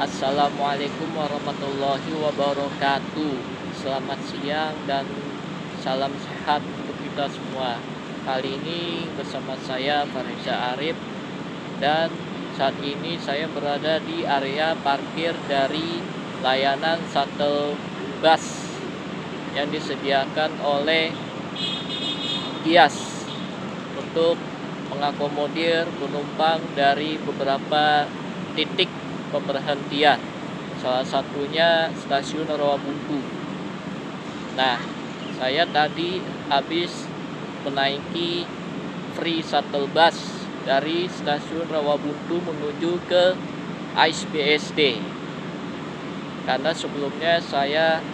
Assalamualaikum warahmatullahi wabarakatuh. Selamat siang dan salam sehat untuk kita semua. Kali ini bersama saya Farisa Arif, dan saat ini saya berada di area parkir dari layanan shuttle bus yang disediakan oleh Gias untuk mengakomodir penumpang dari beberapa titik pemberhentian, salah satunya stasiun Rawabuntu. Nah, saya tadi habis menaiki free shuttle bus dari stasiun Rawabuntu menuju ke AIS BSD, karena sebelumnya saya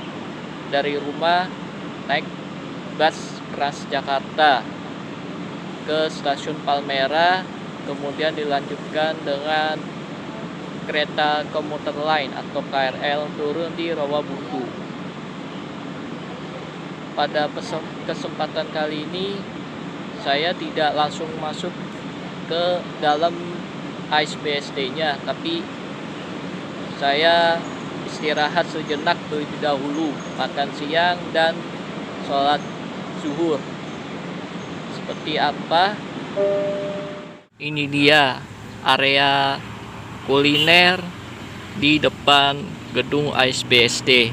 dari rumah naik bus Transjakarta ke stasiun Palmera, kemudian dilanjutkan dengan kereta komuter lain atau KRL turun di Rawabuntu. Pada kesempatan kali ini saya tidak langsung masuk ke dalam AIS BSD-nya, tapi saya istirahat sejenak terlebih dahulu, makan siang dan sholat zuhur. Seperti apa? Ini dia area kuliner di depan gedung AIS BSD.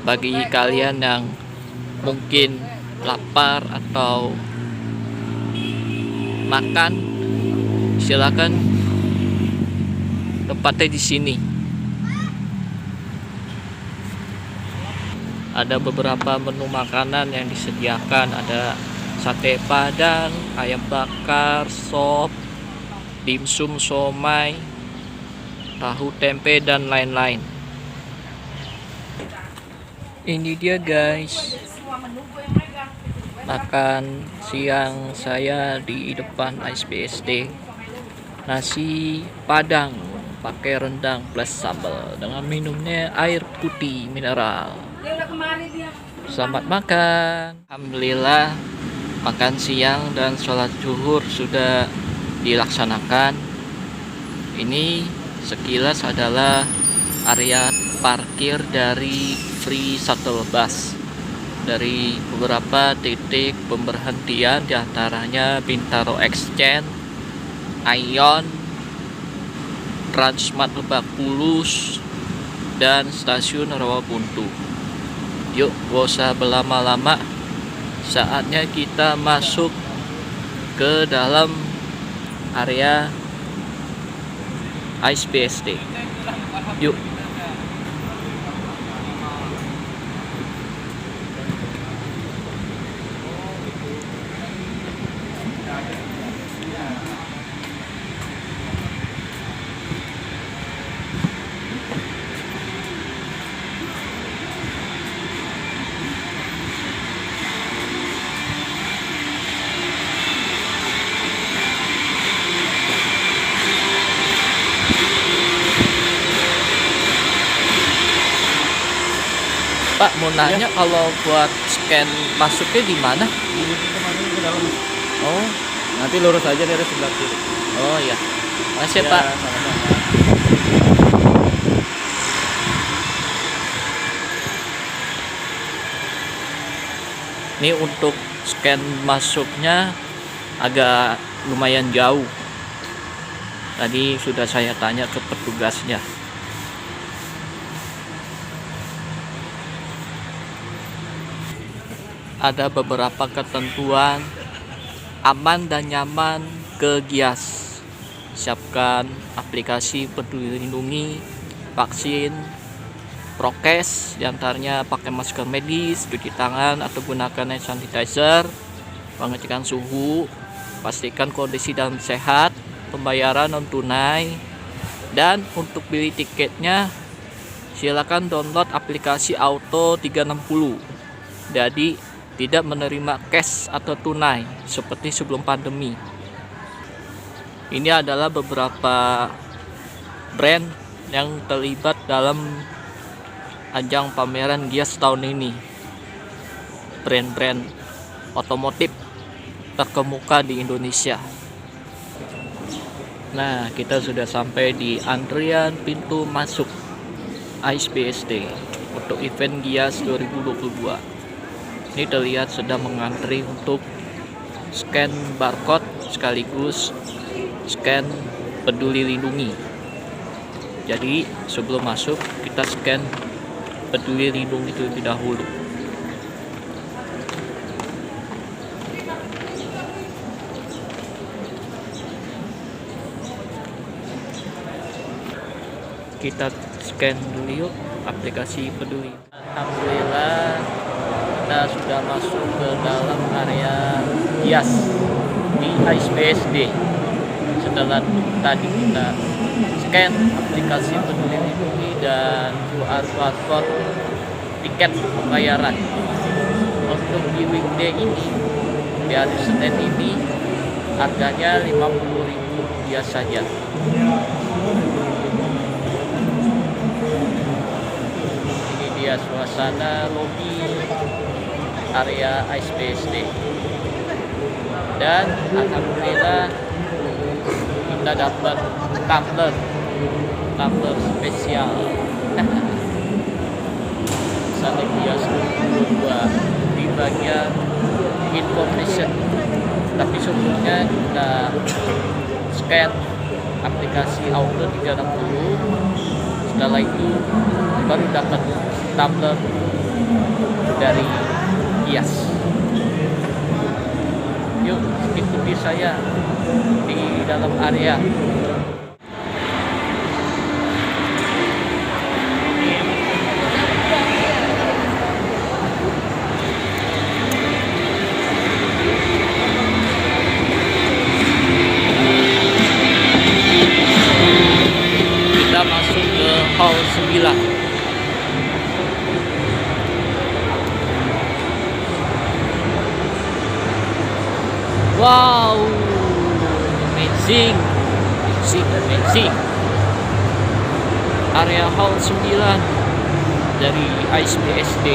Bagi kalian yang mungkin lapar atau makan, silakan tempatnya di sini. Ada beberapa menu makanan yang disediakan, ada sate padang, ayam bakar, sop, dimsum, somai, tahu tempe, dan lain-lain. Ini dia guys, makan siang saya di depan AIS BSD. Nasi padang pakai rendang plus sambal dengan minumnya air putih mineral. Selamat makan. Alhamdulillah, makan siang dan sholat zuhur sudah dilaksanakan. Ini sekilas adalah area parkir dari free shuttle bus dari beberapa titik pemberhentian, diantaranya Bintaro Exchange, Ion, Transmart Lebak Bulus, dan stasiun Rawabuntu. Yuk, gak usah berlama-lama, saatnya kita masuk ke dalam area AIS BSD. Yuk. Pak, mau nanya, kalau buat scan masuknya di mana? Ke dalam. Oh, Nanti lurus aja dari sebelah kiri. oh ya. Makasih Ya, Pak. sama-sama. Ini untuk scan masuknya agak lumayan jauh. Tadi sudah saya tanya ke petugasnya. Ada beberapa ketentuan aman dan nyaman ke Gias. Siapkan aplikasi Peduli Lindungi, vaksin, prokes, diantaranya pakai masker medis, cuci tangan atau gunakan hand sanitizer, pengecekan suhu, pastikan kondisi dalam sehat, pembayaran non tunai, dan untuk beli tiketnya silakan download aplikasi Auto 360. Jadi tidak menerima cash atau tunai seperti sebelum pandemi. Ini adalah beberapa brand yang terlibat dalam ajang pameran Gias tahun ini. Brand-brand otomotif terkemuka di Indonesia. Nah, kita sudah sampai di antrian pintu masuk. Ice BSD untuk event Gias 2022. Ini terlihat sedang mengantri untuk scan barcode sekaligus scan peduli lindungi. Jadi sebelum masuk kita scan peduli lindungi terlebih dahulu. Kita scan dulu yuk aplikasi peduli. Alhamdulillah kita sudah masuk ke dalam area Gias di Ice BSD. Setelah tadi kita scan aplikasi peduli lindungi dan QR barcode tiket pembayaran. Untuk di weekday ini, di hari Senin ini harganya Rp50.000 saja. Ini dia suasana lobi area Ice BSD. Dan alhamdulillah kita dapat tumbler spesial. Saling Gias 2022 di bagian information. Tapi sebelumnya kita scan aplikasi Auto 360. Setelah itu baru dapat tumbler dari Gias. Yuk ikuti saya di dalam area. Kita masuk ke hall 9. Wow, amazing. Area hall 9 dari Ice BSD.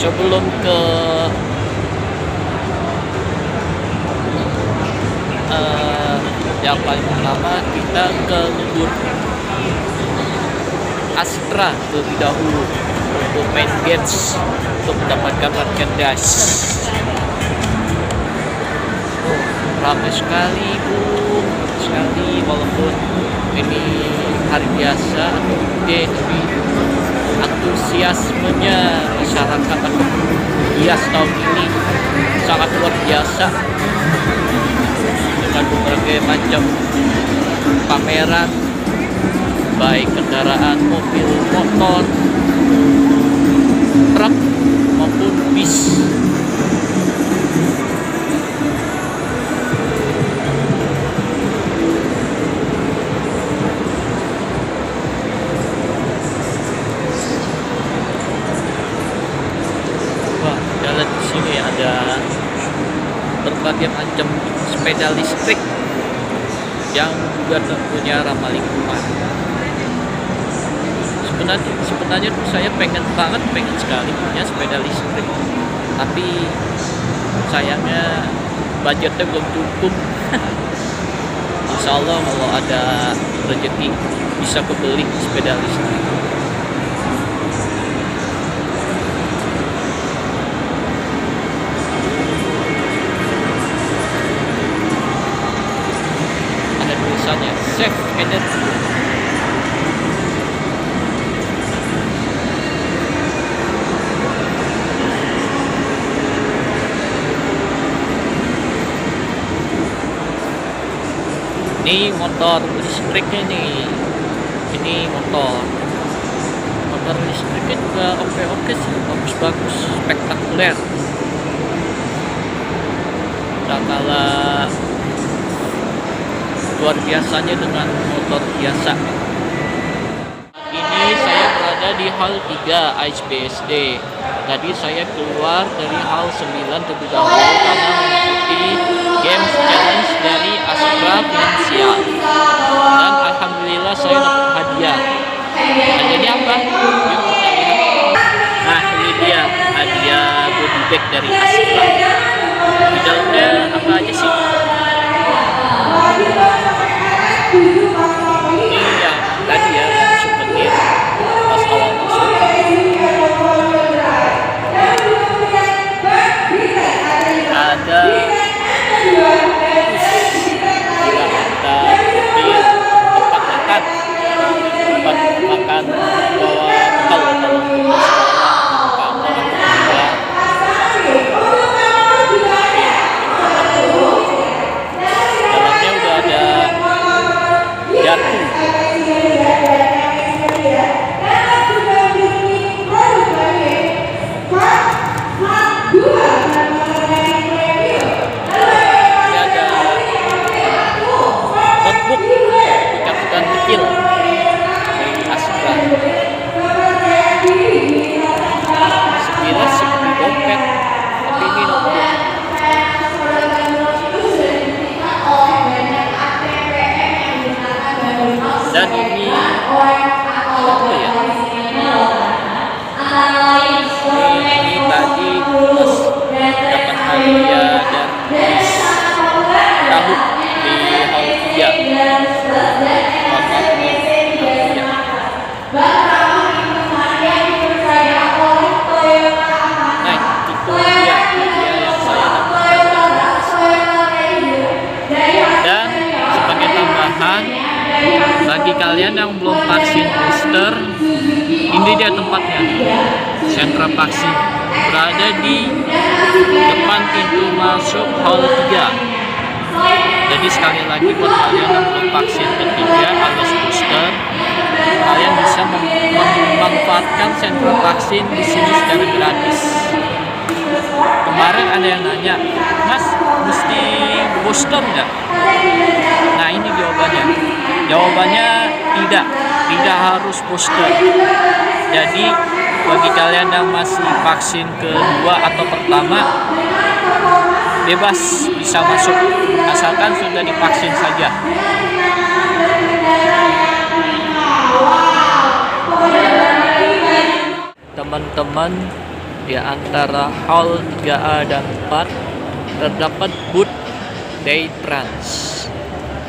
Sebelum ke yang paling pertama, kita ke Lubur Astra terlebih dahulu untuk main games untuk mendapatkan merchandise. Ramai sekali walaupun ini hari biasa atau weekday, tapi antusiasmenya masyarakat Gias tahun ini sangat luar biasa dengan berbagai macam pameran, baik kendaraan mobil, motor, truk maupun bis. Wah, jalan di sini ada berbagai macam sepeda listrik yang juga tentunya ramah lingkungan. Sebenarnya saya pengen sekali punya sepeda listrik, tapi sayangnya budgetnya belum cukup. Insya Allah kalau ada rezeki bisa kebeli sepeda listrik. Ada tulisannya Save Energy. Ini motor listriknya nih. Ini motor listriknya juga oke sih, bagus, spektakuler. Tak kalah luar biasanya dengan motor biasa. Ini saya berada di hall 3 Ice BSD. Tadi saya keluar dari hall 9 terlebih dahulu karena mengikuti games challenge dari Astra Finansial. Dan alhamdulillah saya dapat hadiah. Hadiahnya apa? Yuk kita lihat. Nah, ini dia hadiah body bag dari Astra. Di dalamnya apa aja sih? Dan ini apa ya? Ini tadi plus dapat hadiah dan bis tahu di hall 3. Nah, itu dia hadiah yang saya dapatkan. Dan sebagai tambahan, bagi kalian yang belum vaksin booster, ini dia tempatnya. Sentra vaksin berada di depan pintu masuk hall 3. Jadi sekali lagi buat kalian yang belum vaksin ketiga alias booster, kalian bisa memanfaatkan sentra vaksin di sini secara gratis. Kemarin ada yang nanya, Mas, mesti booster nggak? Nah, ini jawabannya. Jawabannya tidak harus booster. Jadi bagi kalian yang masih vaksin kedua atau pertama, bebas bisa masuk asalkan sudah divaksin saja. Teman-teman, di antara hall 3A dan 4 terdapat booth Daytrans.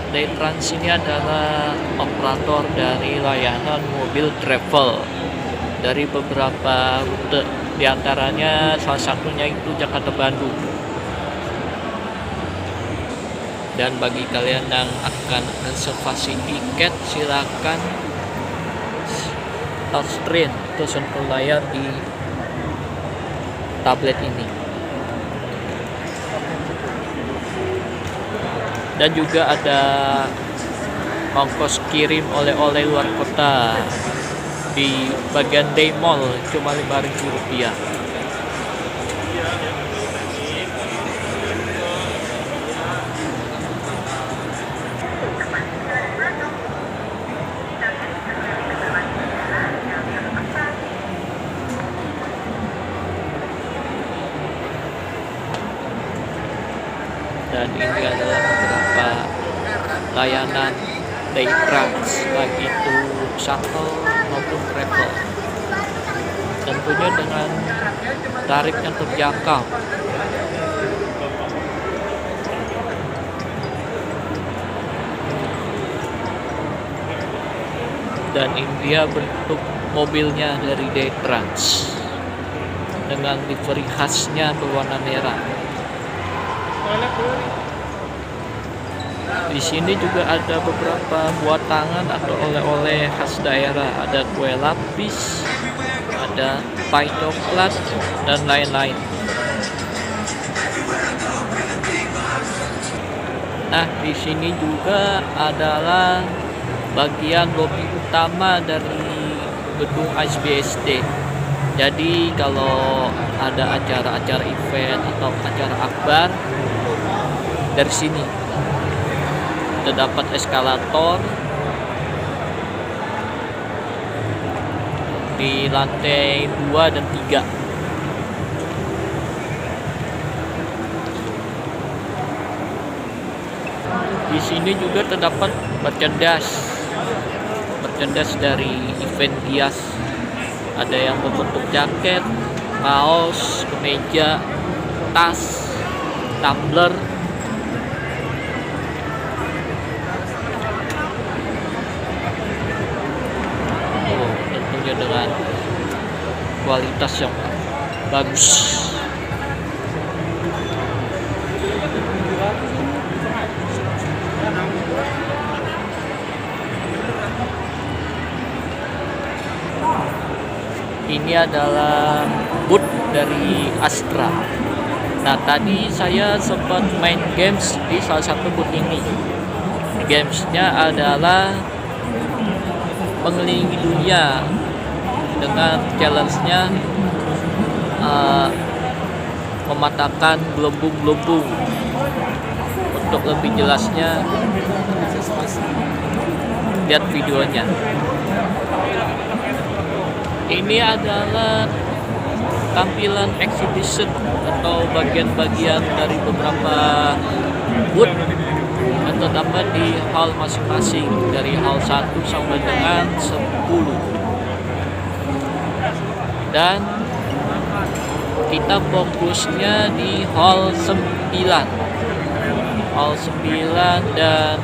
Daytrans ini adalah operator dari layanan mobil travel dari beberapa rute, di antaranya salah satunya itu Jakarta Bandung. Dan bagi kalian yang akan reservasi tiket, silakan touchscreen atau sentuh layar di tablet ini. Dan juga ada ongkos kirim oleh-oleh luar kota di bagian day mall cuma Rp5.000. Dan ini adalah beberapa layanan Daytrans, baik itu shuttle maupun travel, tentunya dengan tarif yang terjangkau. Dan ini dia bentuk mobilnya dari Daytrans dengan livery khasnya berwarna merah. Di sini juga ada beberapa buat tangan atau oleh-oleh khas daerah, ada kue lapis, ada pie coklat, dan lain-lain. Nah, di sini juga adalah bagian lobi utama dari gedung ISBSD. Jadi kalau ada acara-acara event atau acara akbar, dari sini terdapat eskalator di lantai 2 dan 3. Di sini juga terdapat merchandise dari event Gias. Ada yang berbentuk jaket, kaos, kemeja, tas, tumbler. Tentunya dengan kualitas yang bagus. Ini adalah booth dari Astra. Nah, tadi saya sempat main games di salah satu booth ini. Gamesnya adalah mengelilingi dunia dengan challenge-nya mematahkan gelembung-gelembung. Untuk lebih jelasnya, lihat videonya. Ini adalah tampilan exhibition atau bagian-bagian dari beberapa booth terdapat di hall masing-masing dari hall 1 sampai dengan 10. Dan kita fokusnya di hall 9. Hall 9 dan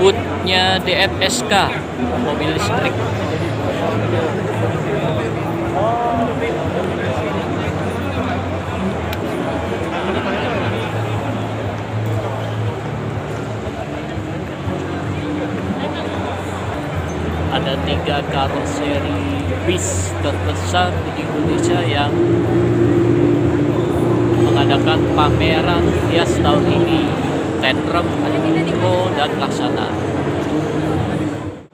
bootnya DFSK mobil listrik. Ada 3 karoseri bis terbesar di Indonesia yang mengadakan pameran hias tahun ini. Tentrem, Nitro, dan Laksana.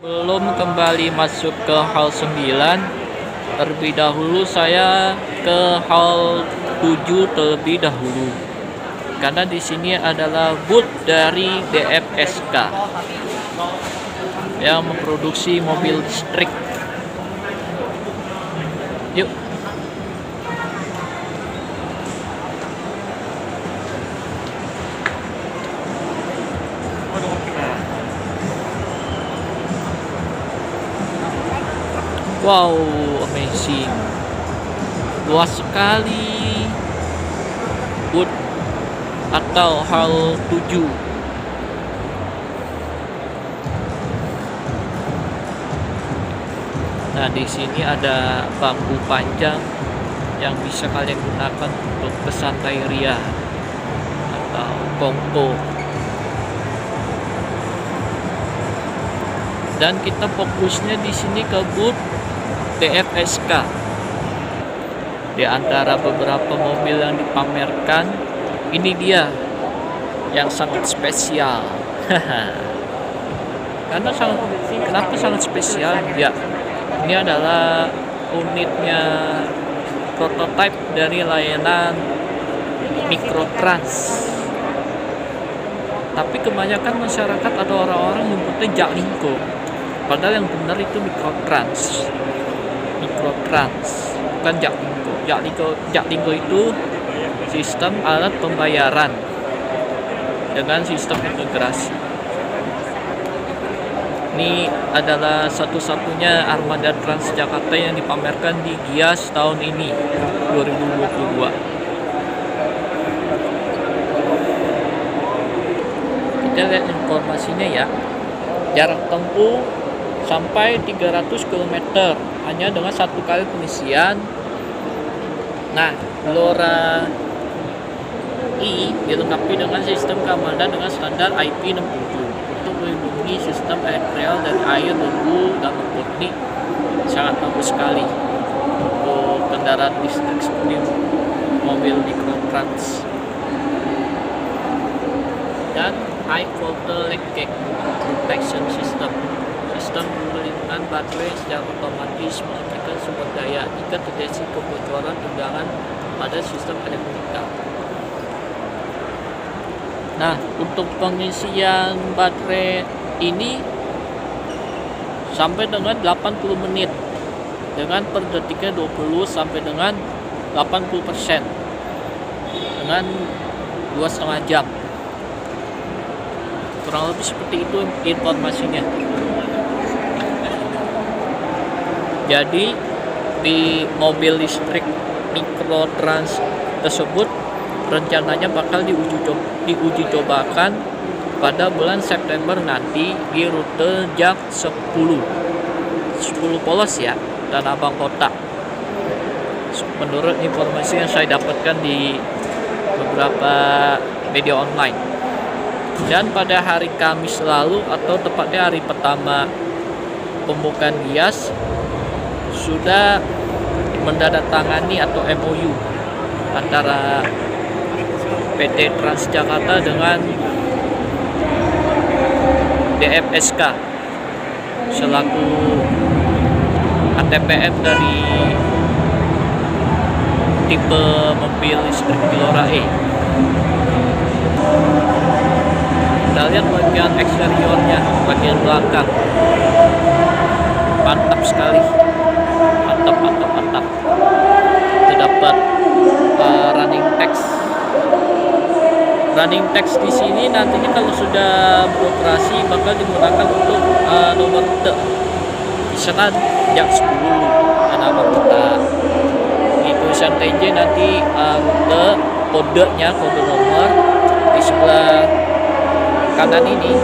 Belum kembali masuk ke hall 9, terlebih dahulu saya ke hall 7 terlebih dahulu. Karena di sini adalah booth dari DFSK yang memproduksi mobil listrik. Yuk. Wow, amazing. Luas sekali booth atau hall 7. Nah, di sini ada bangku panjang yang bisa kalian gunakan untuk bersantai ria atau kongko. Dan kita fokusnya di sini ke booth DFSK. Di antara beberapa mobil yang dipamerkan, ini dia yang sangat spesial. Kenapa sangat spesial? Ya, ini adalah unitnya prototipe dari layanan Mikrotrans. Tapi kebanyakan masyarakat atau orang-orang nyebutnya Jaklingko. Padahal yang benar itu Mikrotrans. Mikrotrans, bukan Jaklingko. Jaklingko itu sistem alat pembayaran dengan sistem integrasi. Ini adalah satu-satunya armada Transjakarta yang dipamerkan di Gias tahun ini, 2022. Kita lihat informasinya ya. Jarak tempuh sampai 300 km hanya dengan 1 kali pengisian. Nah, LoRa I dilengkapi dengan sistem keamanan dengan standar IP67 untuk melindungi sistem aerial dari air, debu, dan lumpur. Ini sangat bagus sekali untuk kendaraan listrik seperti mobil Mikrotrans. Dan high voltage leakage protection system, sistem perlindungan baterai secara otomatis menghentikan sumber daya jika terjadi kebocoran tegangan pada sistem elektrika. Nah, untuk pengisian baterai ini sampai dengan 80 menit dengan per detiknya 20 sampai dengan 80% dengan 2,5 jam. Kurang lebih seperti itu informasinya. Jadi di mobil listrik Mikrotrans tersebut rencananya bakal diuji cobakan pada bulan September nanti di rute Jak 10 polos ya, Tanah Abang Kota. Menurut informasi yang saya dapatkan di beberapa media online. Dan pada hari Kamis lalu atau tepatnya hari pertama pembukaan Gias sudah mendandatangani atau MOU antara PT Transjakarta dengan DFSK selaku ATPM dari tipe mobil listrik LoRa E. Kita lihat bagian eksteriornya, bagian belakang, mantap sekali, mantap. Terdapat running text running text di sini nantinya kalau sudah beroperasi bakal digunakan untuk nomor rute. Misalkan jam 10 ada nama kota. Di tulisan TJ nanti rute, kodenya, kode nomor. Di sebelah kanan ini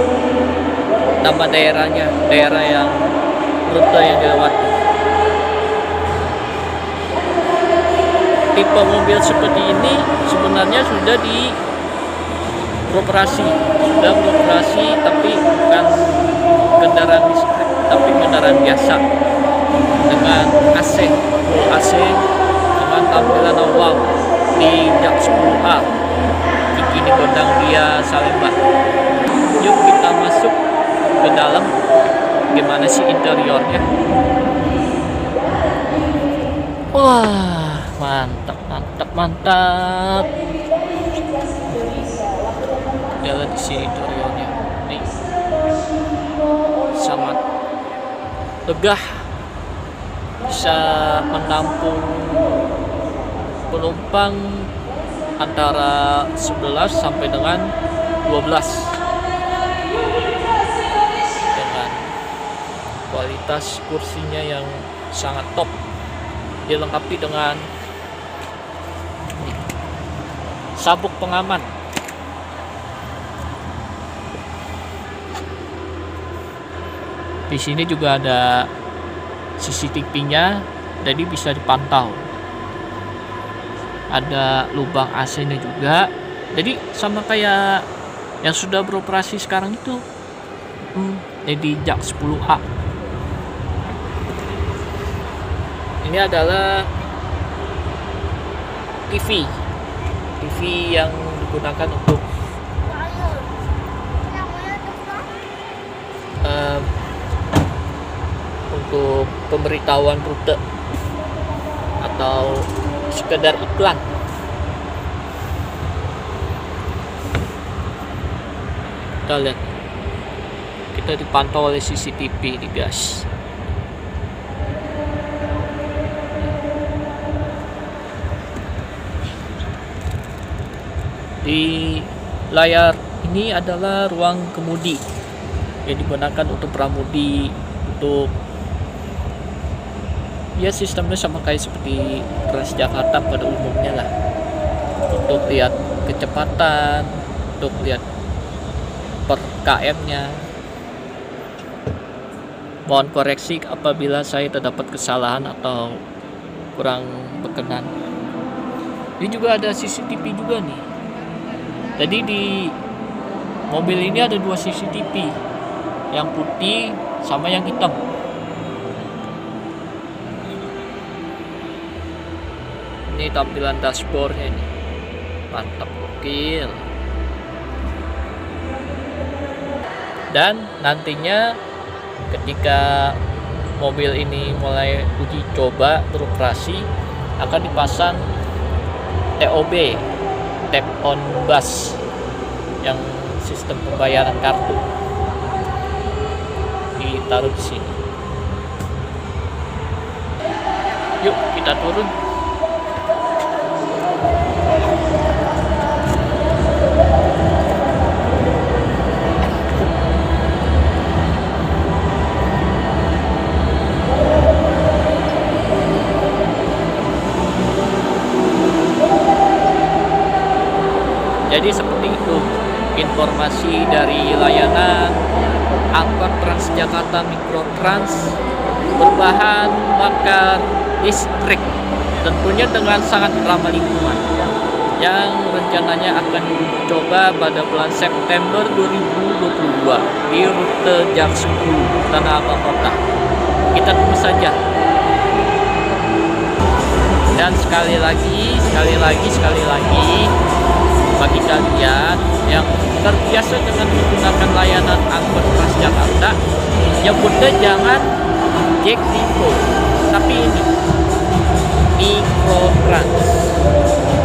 nama daerahnya, daerah yang rute yang dilewati. Tipe mobil seperti ini sebenarnya sudah beroperasi tapi bukan kendaraan listrik tapi kendaraan biasa dengan AC dengan tampilan awal di Jak 10A Kini Gondang Dia Salemba. Yuk kita masuk ke dalam, gimana sih interiornya. Wah, mantap. Jalan di sini interiornya. Nih. Sangat legah. Bisa menampung penumpang antara 11 sampai dengan 12 dengan kualitas kursinya yang sangat top, dilengkapi dengan sabuk pengaman. Di sini juga ada CCTV-nya, jadi bisa dipantau. Ada lubang AC-nya juga, jadi sama kayak yang sudah beroperasi sekarang itu. Jadi Jak 10A. Ini adalah TV yang digunakan untuk pemberitahuan rute atau sekedar iklan. Kita lihat, kita dipantau oleh CCTV nih guys. Di layar ini adalah ruang kemudi yang digunakan untuk pramudi, untuk ya sistemnya sama kayak seperti Transjakarta pada umumnya lah, untuk lihat kecepatan, untuk lihat per km-nya. Mohon koreksi apabila saya terdapat kesalahan atau kurang berkenan. Ini juga ada CCTV juga nih. Jadi di mobil ini ada 2 CCTV, yang putih sama yang hitam. Ini tampilan dashboardnya nih, mantap, gokil. Dan nantinya ketika mobil ini mulai uji coba beroperasi, akan dipasang TOB, tap on bus, yang sistem pembayaran kartu ditaruh di sini. Yuk kita turun. Jadi seperti itu informasi dari layanan angkot Transjakarta Mikrotrans berbahan bakar listrik, tentunya dengan sangat ramah lingkungan, yang rencananya akan dicoba pada bulan September 2022 di rute Jak 10 Tanah Abang Kota. Kita tunggu saja. Dan sekali lagi bagi kalian yang terbiasa dengan menggunakan layanan angkot Transjakarta, nyebutnya jangan Jack Depot, tapi ini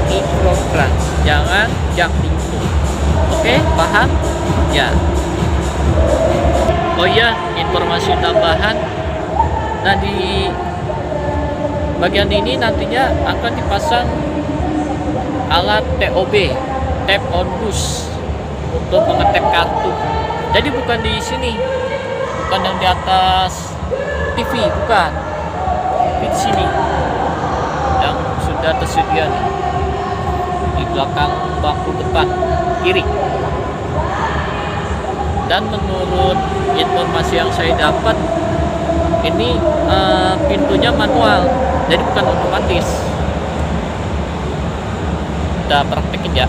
Mikrotrans, jangan Jak Depot. Oke, paham? Ya. Oh ya, informasi tambahan. Nah, di bagian ini nantinya akan dipasang alat TOB, tap on bus untuk mengetap kartu. Jadi bukan di sini, bukan yang di atas TV, bukan. Di sini yang sudah tersedia nih di belakang bangku depan kiri. Dan menurut informasi yang saya dapat, ini pintunya manual, jadi bukan otomatis. Udah praktekin ya.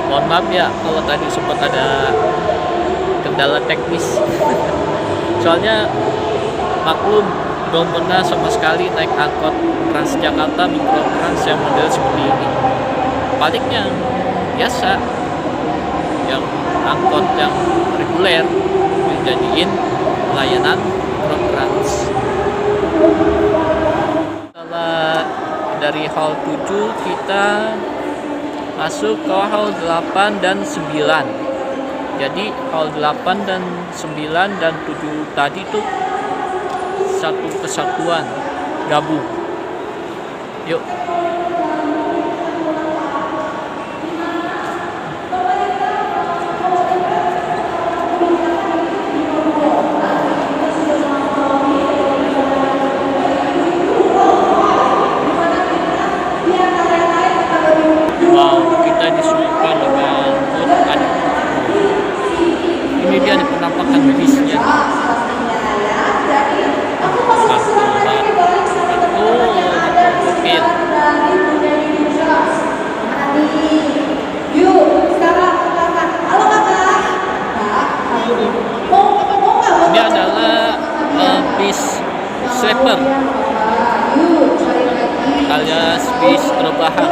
Mohon maaf ya kalau tadi sempat ada kendala teknis. Soalnya maklum belum pernah sama sekali naik angkot Transjakarta Mikrotrans yang model seperti ini. Paling yang biasa, yang angkot yang reguler dijadiin layanan Mikrotrans. Setelah dari hall 7 kita masuk ke hall 8 dan 9. Jadi hall 8 dan 9 dan 7 tadi tuh satu kesatuan, gabung. Yuk. Wow, kita disuguhkan dengan food adik. Ini dia nih penampakan bisnya. Mobil. Ini adalah bis sleeper alias bis rebahan.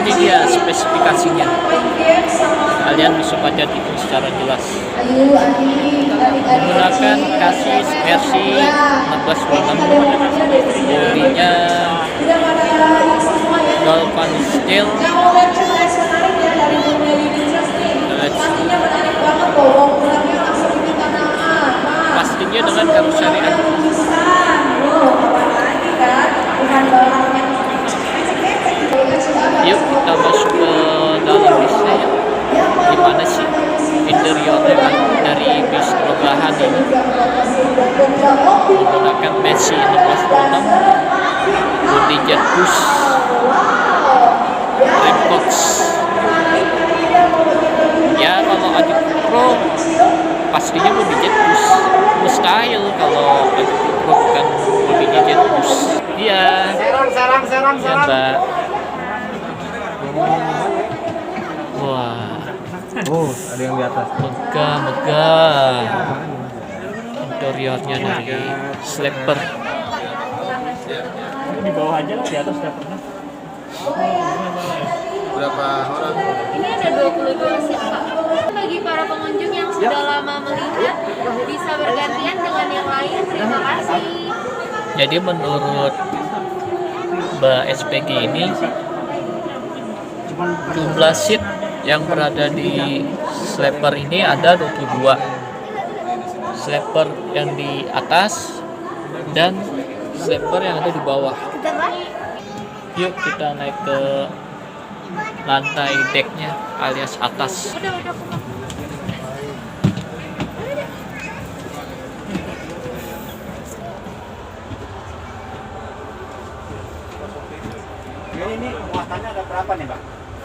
Ini dia spesifikasinya. Kalian bisa baca itu secara jelas. Menggunakan kasis versi 1626, bodinya galvanized steel. Pastinya dengan karoseri. Yuk kita masuk ke dalam bisnya. Gimana sih interiornya dari bis rebahan ini? Menggunakan Messi 1626, bodi jet bus, Remcox. Ya kalau Adik Pro pastinya bodi jet bus. Mustahil kalau Adik Pro bukan bodinya jet bus. Iya. Serang. Ya, Mbak. Wah. Oh, ada yang di atas. Megah. Interiornya dari sleeper. Di bawah aja lah, di atas sleepernya. Berapa orang? Ini ada 22 seat, Pak. Bagi para pengunjung yang sudah lama melihat, bisa bergantian dengan yang lain. Terima kasih. Jadi menurut Mbak SPG ini, jumlah seat yang berada di sleeper ini ada 22. Sleeper yang di atas dan sleeper yang ada di bawah. Yuk kita naik ke lantai decknya alias atas. Ini muatannya ada berapa nih, Mbak?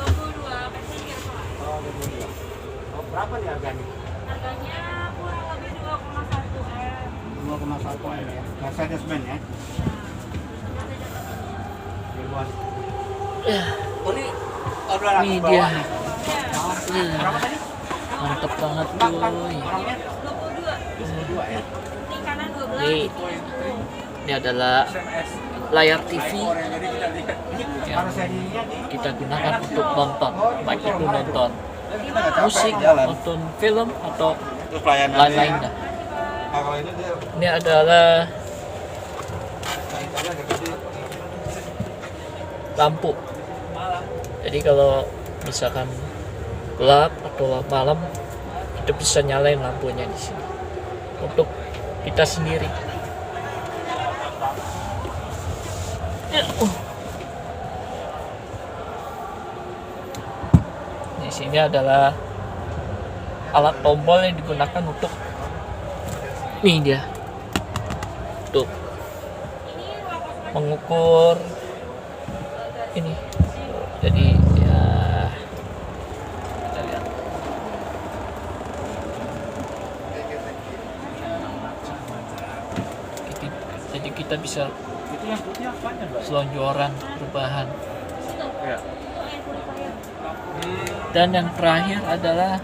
22 passenger, Pak. Oh, 22. Oh, berapa nih harganya? Harganya kurang lebih 2,1 M. 2,1 ya. Mercedes-Benz ya. Ini dia. Mantep banget cuy. 22. 22 ya. Di kanan 12. Ini adalah layar TV yang Harus ininya di kita gunakan untuk nonton, baik itu nonton musik, nonton film atau terus pelayanannya. lain-lainnya. Nah, kalau ini dia Ini adalah lampu. Jadi kalau misalkan gelap atau malam, kita bisa nyalain lampunya di sini untuk kita sendiri. Di sini adalah alat tombol yang digunakan untuk ini dia untuk mengukur ini. Jadi ya kita lihat. Jadi kita bisa itu yang putih apanya, Mbak? selonjoran rebahan. Ya. Dan yang terakhir adalah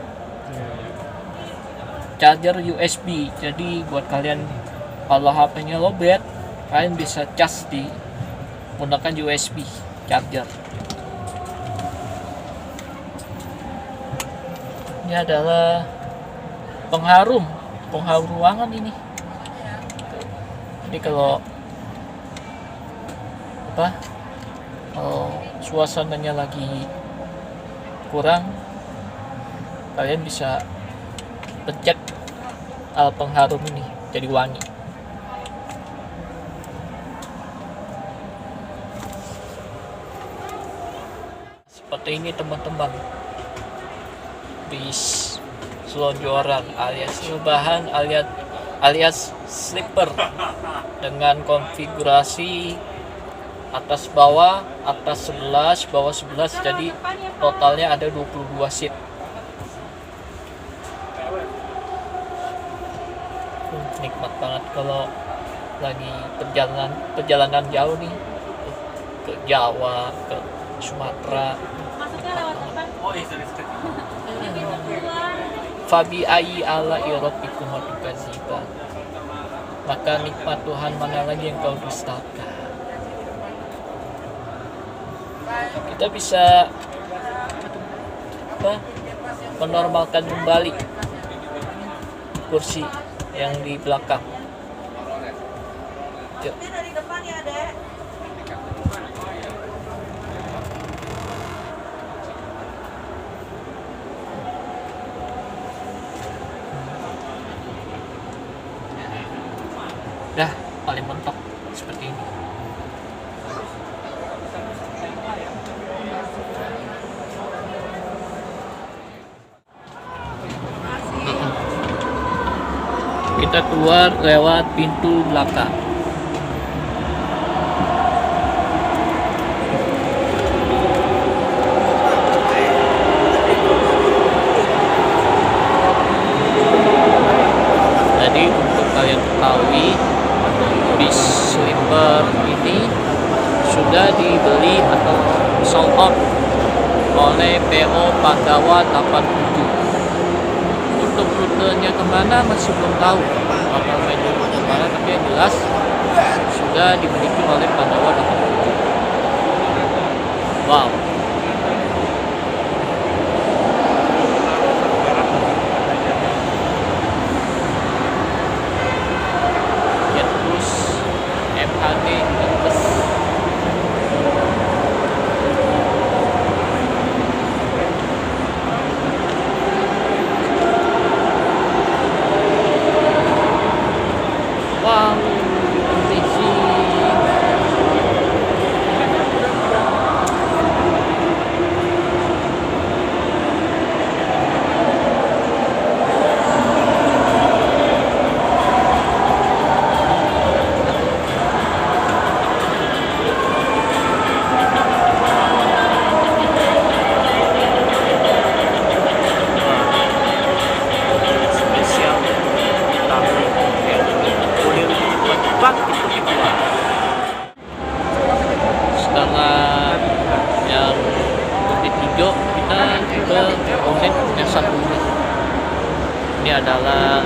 charger USB. Jadi buat kalian kalau HP-nya lowbat, kalian bisa cas di menggunakan USB charger. Ini adalah pengharum ruangan ini. Jadi kalau suasananya lagi kurang, kalian bisa pencet alat pengharum ini jadi wangi. Seperti ini teman-teman, bis selonjoran alias rebahan alias slipper dengan konfigurasi atas bawah 11 bawah 11, jadi totalnya ada 22 seat. Nikmat banget kalau lagi perjalanan jauh nih ke Jawa, ke Sumatera. Fabi ayi ala irobikum matukaziba, maka nikmat Tuhan mana lagi yang kau dustakan. Kita bisa menormalkan kembali kursi yang di belakang. Yuk. Dah paling mentok seperti ini. Kita keluar lewat pintu belakang. Jadi untuk kalian ketahui, bis sleeper ini sudah dibeli atau sold out oleh PO Pandawa 87. Untuk rutenya kemana masih belum tahu, bakal menuju kemana, tapi yang jelas sudah dimiliki oleh Pandawa 87. Wow. Jet bus MHD bus. Wow, kondisi spesial tamu yang kulit lebat itu dibuat. Setelah yang unit hijau, kita ke unit yang satu ini. Ini adalah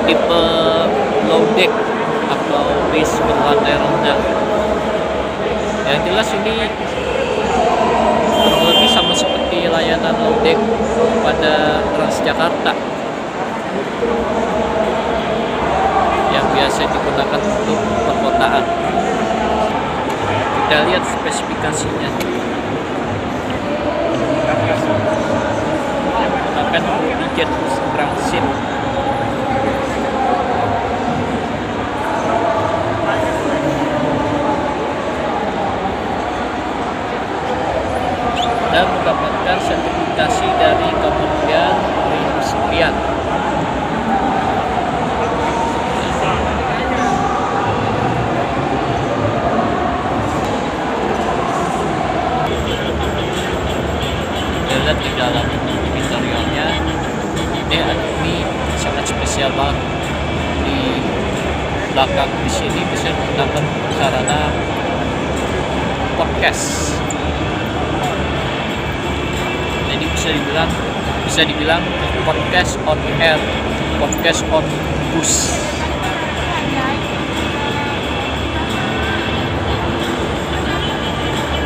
tipe low deck atau bis berlantai rendah. Yang jelas ini kurang lebih sama seperti layanan loading pada Transjakarta yang biasa digunakan untuk perkotaan. Kita lihat spesifikasinya. Akan pijat transit. Dan mendapatkan sertifikasi dari Kementerian Perindustrian. Lihat di dalam interiornya, ini sangat spesial banget. Di belakang di sini bisa menggunakan sarana podcast. Jadi bisa dibilang podcast on air, podcast on bus.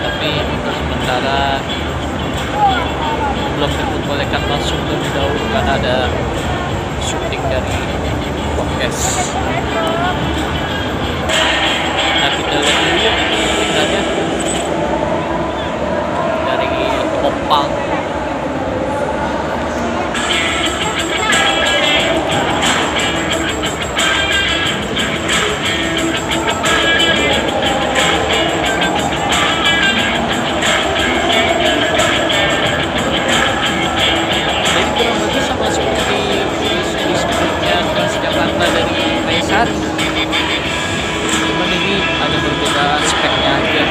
Tapi untuk sementara belum diperbolehkan langsung lebih dahulu karena ada syuting dari podcast. Nah, kita lihat dulu sebenarnya dari Opal. Cuman ini ada perbedaan speknya aja.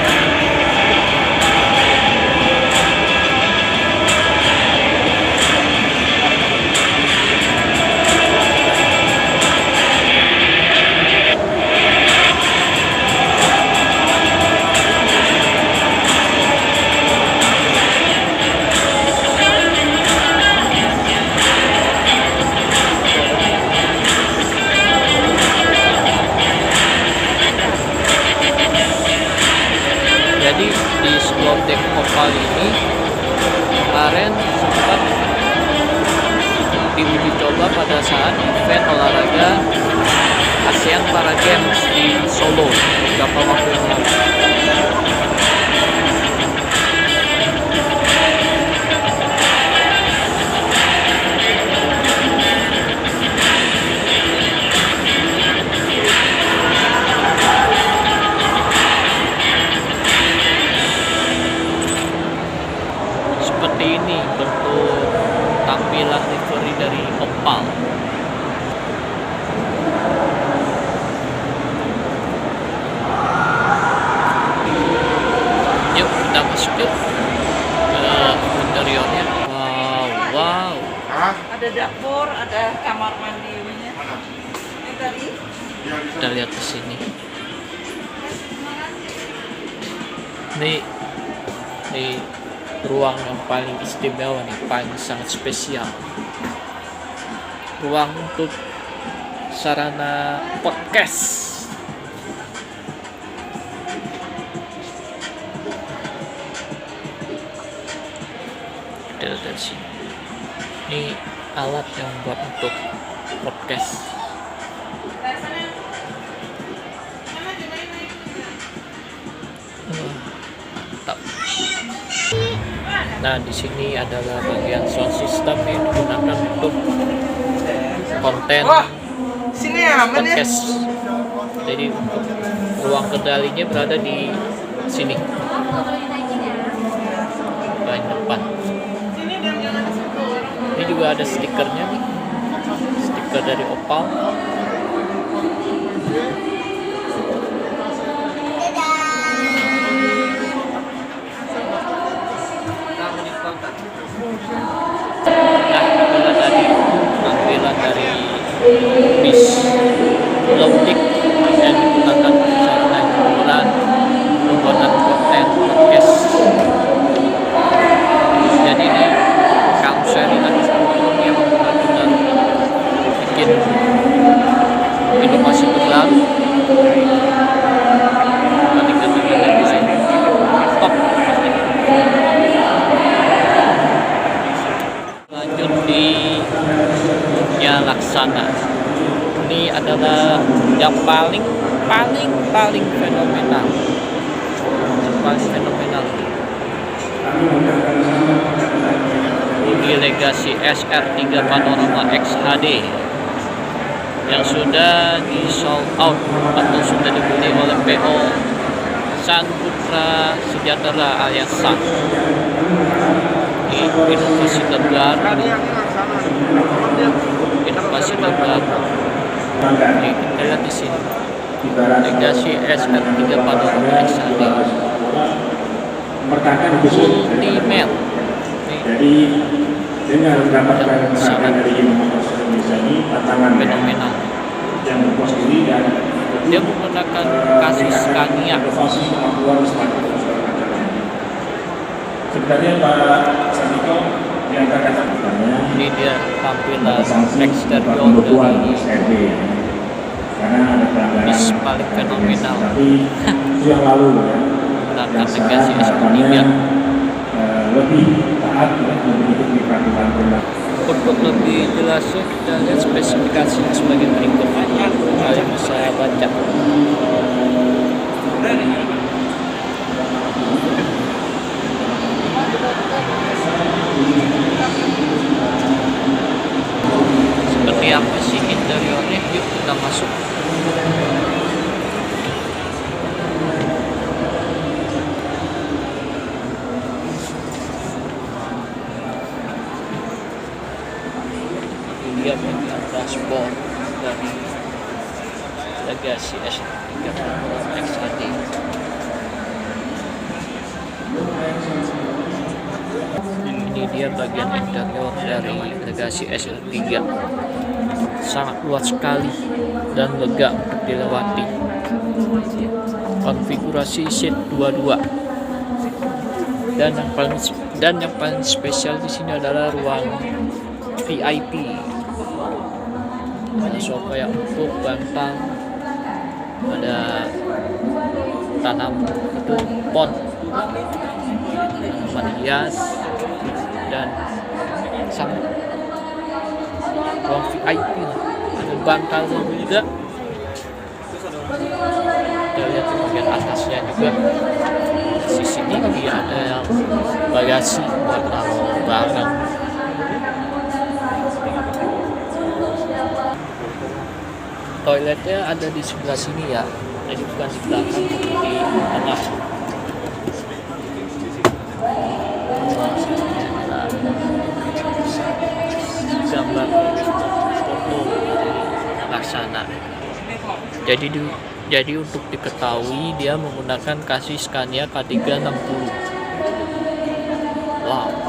Jadi di Slotdek Opal ini kemarin sempat diuji coba pada saat event olahraga ASEAN Para Games di Solo beberapa waktu yang lalu. Seperti ini bentuk tampilan livery dari Opal. Yuk kita masuk yuk ke interiornya. Wow. Ada dapur, ada kamar mandinya. Ini tadi. Kita lihat ke sini. Ini ruang yang paling istimewa nih, paling sangat spesial. Ruang untuk sarana podcast. Kita lihat dari sini. Ini alat yang buat untuk podcast. Mantap. Nah, di sini adalah bagian sound system yang digunakan untuk konten Sini aman ya. podcast. Jadi untuk ruang kendalinya berada di sini, bagian depan. Ini juga ada stikernya nih, stiker dari Opal. Nah, itulah tadi tampilan dari bis Loading yang digunakan sarana hiburan pembuatan konten podcast. Jadi ini Kamsel ini yang benar-benar bikin inovasi terbaru adalah yang paling fenomenal. Yang paling fenomenal ini Legacy SR3 Panorama X HD yang sudah di sold out atau sudah dibeli oleh PO San Putra Sejahtera alias SAN. Ini inovasi terbaru. Ini kita lihat di sini. Legacy SR3 Panorama X HD Ultimate. Jadi dengan mendapatkan keterangan dari motor Indonesia ini tantangan fenomenal. yang berpuas diri dan Dia menggunakan kasus Scania. inovasi kemampuan semakin sebenarnya Pak Sandiko yang akan katakannya Ini dia tampilan sanksi eksterior pembukuan dari SRB karena ada pelanggaran bis paling fenomenal tapi itu yang lalu ya. menggunakan Yang Legacy sekarang SR3. lebih taat ya, mengikuti peraturan perundang. Untuk lebih jelasnya kita lihat spesifikasinya sebagai berikut. Mari saya baca. Seperti apa sih interiornya? Yuk kita masuk. Dia bagian dashboard dari Legacy S3 Panorama X HD. Ini dia bagian interior dari Legacy S3. Sangat luas sekali dan lega untuk dilewati. Konfigurasi seat 22. Dan yang paling spesial di sini adalah ruang VIP. Ada sofa yang empuk, bantal, ada tanam itu pot, tanaman hias, dan sangat ruang VIP lah. Ada bantal juga. Kita lihat di bagian atasnya juga. Di sini dia ada yang bagasi buat taruh barang. Toiletnya ada di sebelah sini ya, jadi bukan di belakang tapi di tengah. Gambar foto dari Laksana. Jadi untuk diketahui dia menggunakan kasih Scania K360. Wow.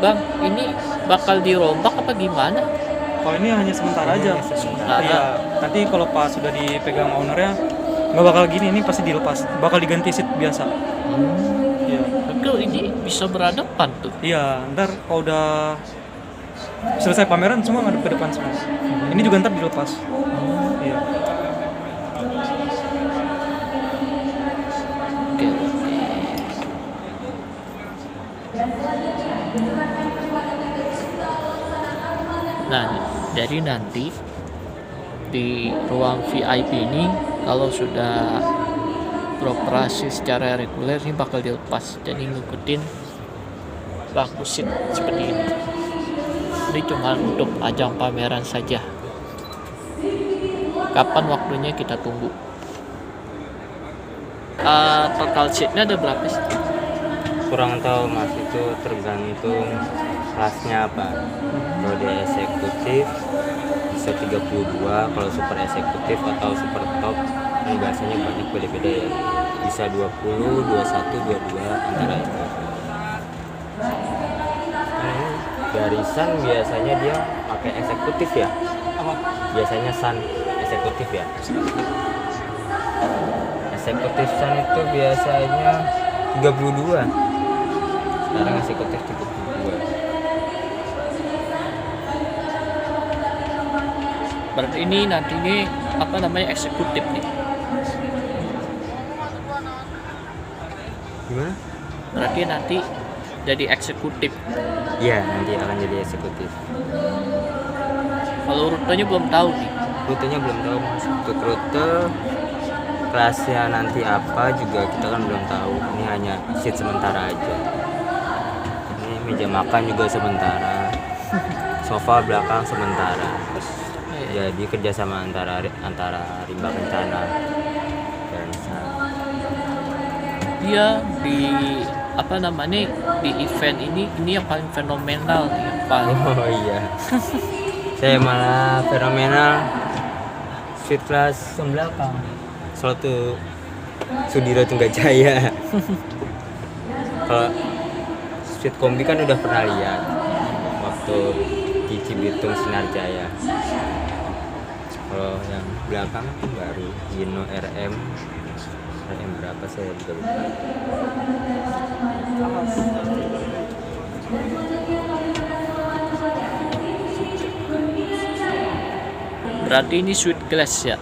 Bang, ini bakal dirombak apa gimana? Kalau ini hanya sementara aja. sementara. Iya. Nanti kalau pas sudah dipegang ownernya nggak bakal gini, ini pasti dilepas. Bakal diganti seat biasa. Iya. Betul, ini bisa berhadapan tuh. Iya. Ntar kalau udah selesai pameran semua ngadep ke depan semua. Ini juga ntar dilepas. Iya. Oke. Nah, jadi nanti di ruang VIP ini kalau sudah beroperasi secara reguler ini bakal dilepas, jadi ngikutin bangku seat seperti ini. Ini cuma untuk ajang pameran saja. Kapan waktunya kita tunggu. Total seatnya ada berapa sih? Kurang tahu mas, itu tergantung kelasnya apa. Kalau di eksekutif bisa 32, kalau super eksekutif atau super top kan biasanya banyak beda-beda ya, bisa 20, 21, 22 antara itu. Dari Sun biasanya dia pakai eksekutif ya, biasanya Sun eksekutif ya. Eksekutif Sun itu biasanya 32, sekarang eksekutif 32. Berarti ini nanti ini apa namanya eksekutif nih. Gimana? Berarti nanti jadi eksekutif. Iya, nanti akan jadi eksekutif. Kalau rutenya belum tahu nih. Rutenya belum tahu Mas. Untuk rute kelasnya nanti apa juga kita kan belum tahu. Ini hanya seat sementara aja. Ini meja makan juga sementara. Sofa belakang sementara. Jadi kerjasama antara Rimba Kencana dan Dia di apa namanya di event ini yang paling fenomenal nih, yang paling oh iya. Saya malah fenomenal suite kelas yang belakang. Suatu Sudiro Tunggajaya. Kalau suite kombi kan udah pernah lihat waktu di Cibitung Sinarjaya. Kalau yang belakang baru Gino RM berapa saya juga lupa. berarti ini suite class ya.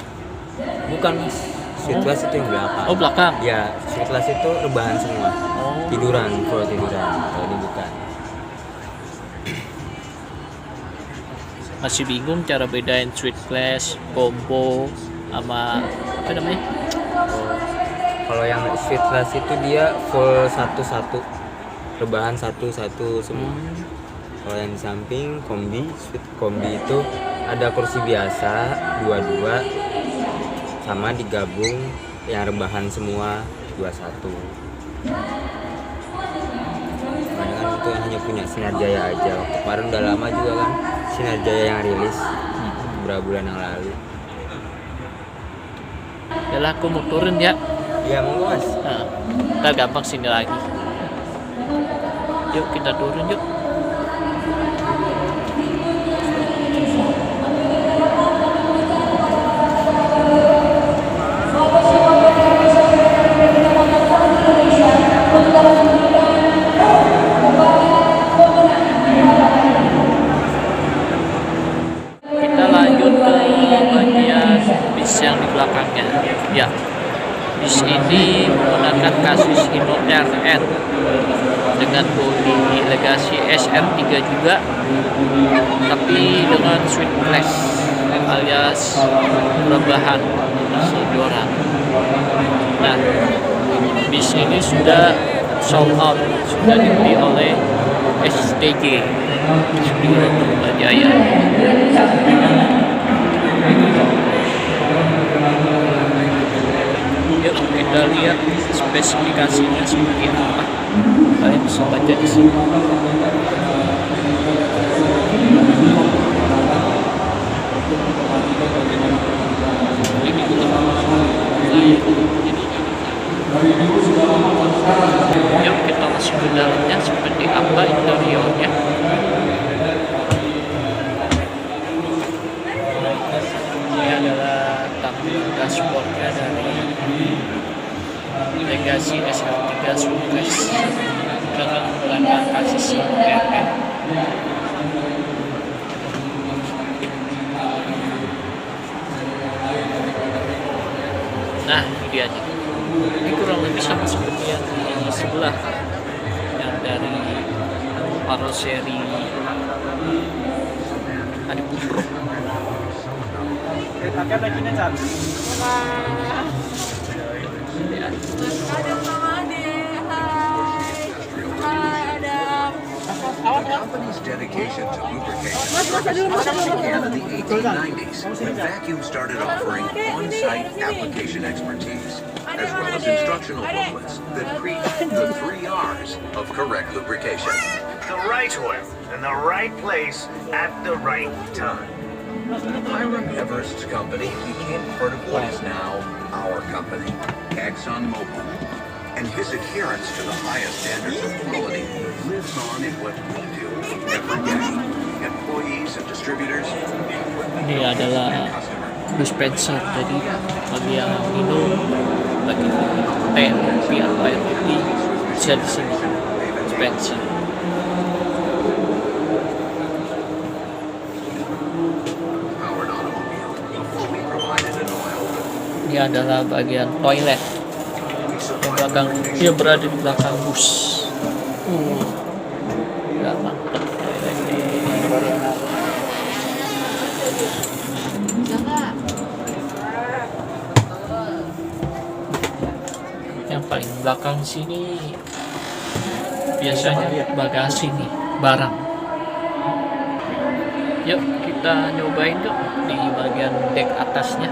Bukan Mas, suite kelas itu yang belakang. Oh, belakang. Ya, suite kelas itu rebahan semua. Oh. Tiduran, full tiduran. Kalau ini bukan. Masih bingung cara bedain suite class, combo sama apa namanya? Kalau yang suite class itu dia full satu-satu. Rebahan satu-satu semua. Kalau yang di samping kombi, suite kombi itu ada kursi biasa, dua-dua, sama digabung yang rebahan semua 21. Karena kan itu hanya punya Sinarjaya aja. Waktu kemarin udah lama juga kan Sinarjaya yang rilis beberapa bulan yang lalu. Yalah, aku mau turun ya. Ya monggo Mas. Nah, ntar gampang sini lagi. Yuk kita turun yuk. Kita lanjut ke bagian bis yang di belakangnya. Ya, bis ini menggunakan kasus Hino RN dengan bodi legasi SR3 juga, tapi dengan suite class alias rebahan sejoran. Nah, bis ini sudah sold out, sudah dibeli oleh STJ Sudiro Tunggajaya. Yuk kita lihat spesifikasinya seperti apa. Kalian bisa baca di sini. Ini yuk kita masuk ke dalamnya seperti apa interiornya. Ini adalah tampilan dashboardnya dari Legacy SR3 Suitcase dengan menggunakan kasus RN. Nah, ini dia aja. Ini kurang lebih sama seperti yang di sebelah, yang dari karoseri Adi Putro. Adam sama Ade, hai. Hai Adam. The company's dedication to lubrication began in the 1890s when Vacuum started offering on-site application expertise, as well as instructional booklets that preach the 3 R's of correct lubrication. The right oil in the right place at the right time. Hiram Everest's company became part of what is now our company, ExxonMobil. And his adherence to the highest standards of quality lives on in what we do every day. Employees and distributors, Ini adalah dispenser, jadi bagi yang minum, bagi teh, kopi atau air putih bisa di sini dispenser. powered automobile, fully provided in oil. Ini adalah bagian toilet yang buat belakang, dia berada di belakang bus. Ya, mantap. Yang paling belakang sini biasanya bagasi nih, barang. Yuk kita nyobain tuh di bagian dek atasnya.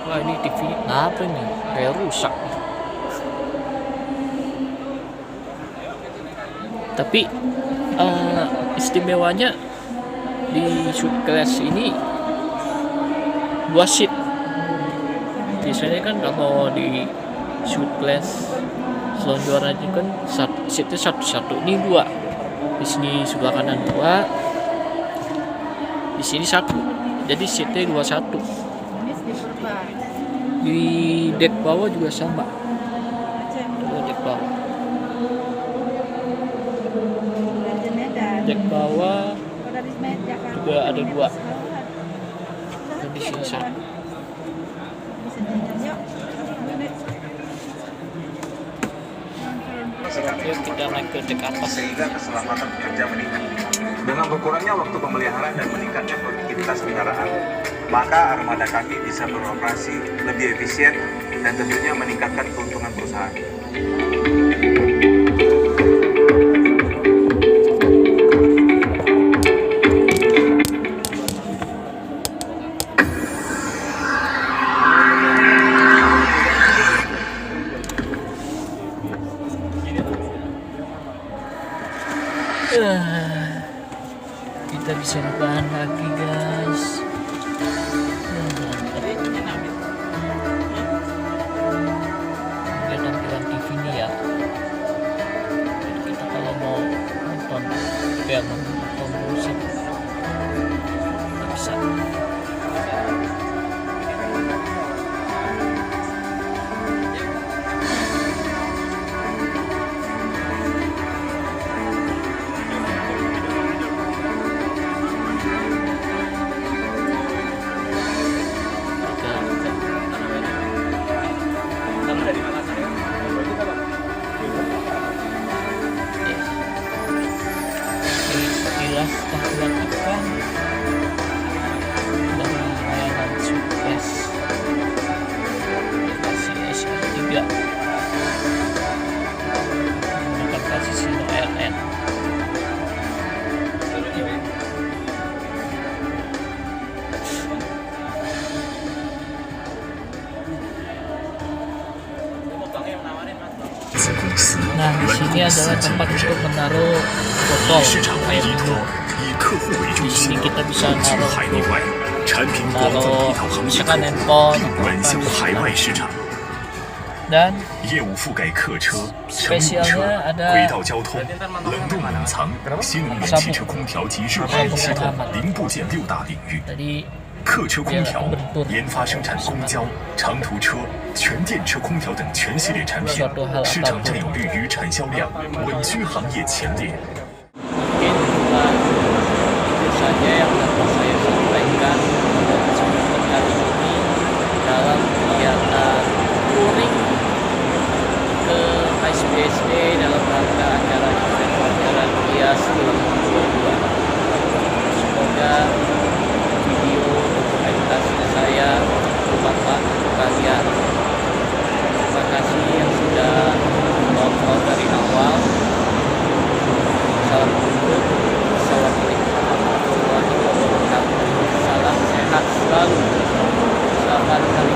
Wah, ini TV apa nih? Kayak rusak. Tapi istimewanya di suite class ini 2 seat. Biasanya kan kalau di suite class salon juara itu kan seatnya satu-satu. Ini 2. Di sini sebelah kanan 2. Di sini 1. Jadi seatnya 21. Di deck bawah juga sama. Deck bawah. Deck bawah juga ada 2. Dan di sini 1. Yuk kita naik ke dek atas. Sehingga keselamatan pekerja meningkat. Dengan berkurangnya waktu pemeliharaan dan meningkatnya produktivitas kendaraan, maka armada kami bisa beroperasi lebih efisien dan tentunya meningkatkan keuntungan perusahaan. Kita bisa rebahan lagi, guys. Lihat tampilan TV ini ya. Jadi kita kalau mau nonton film, nonton musik, nggak bisa. Sekilas tampilan iklan dari layanan suite class aplikasi SI3 menggunakan kasih Sino RN. Nah, di sini adalah tempat untuk menaruh botol air minum. Di sini kita bisa naruh misalkan handphone dan spesialnya ada sabun pengaman. Jadi 客车空调研发生产公交、长途车、全电车空调等全系列产品，市场占有率与产销量稳居行业前列。 Itu saja yang dapat saya sampaikan pada kesempatan kali ini dalam kegiatan touring ke HSBSD dalam rangka acara event pameran IAS 2022. Semoga video dokumentasi saya bermanfaat untuk kalian. Terima kasih yang sudah menonton dari awal. Salam untuk Assalamualaikum warahmatullahi wabarakatuh. Salam sehat selalu. Selamat hari